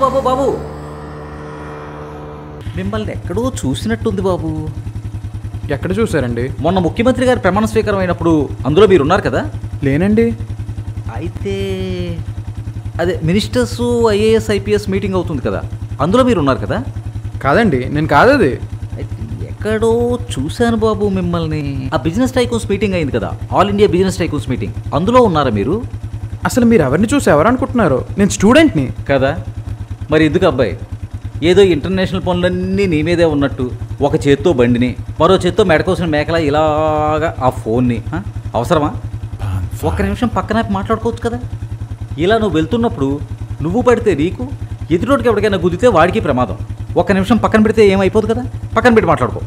బాబు బాబు, మిమ్మల్ని ఎక్కడో చూసినట్టుంది బాబు. ఎక్కడ చూసారండి? మొన్న ముఖ్యమంత్రి గారు ప్రమాణ స్వీకారం అయినప్పుడు అందులో మీరు ఉన్నారు కదా? లేనండి. అయితే అదే మినిస్టర్స్ ఐఏఎస్ ఐపీఎస్ మీటింగ్ అవుతుంది కదా, అందులో మీరు ఉన్నారు కదా? కాదండి, నేను కాదు అది. అయితే ఎక్కడో చూశాను బాబు మిమ్మల్ని. ఆ బిజినెస్ టైకూన్స్ మీటింగ్ అయింది కదా, all India business tycoons meeting, అందులో ఉన్నారా మీరు? అసలు మీరు ఎవరిని చూసి ఎవరు అనుకుంటున్నారు? నేను స్టూడెంట్ని కదా. మరి ఎందుకు అబ్బాయి, ఏదో ఇంటర్నేషనల్ పనులన్నీ నీ మీదే ఉన్నట్టు ఒక చేత్తో బండిని, మరో చేత్తో మెడకోసిన మేకలా ఇలాగా ఆ ఫోన్ని, అవసరమా? ఒక్క నిమిషం పక్కన మాట్లాడుకోవచ్చు కదా. ఇలా నువ్వు వెళ్తున్నప్పుడు నువ్వు పడితే నీకు, ఎదుటోటికి ఎవరికైనా గుద్దితే వాడికి ప్రమాదం. ఒక్క నిమిషం పక్కన పెడితే ఏమైపోదు కదా. పక్కన పెట్టి మాట్లాడుకో.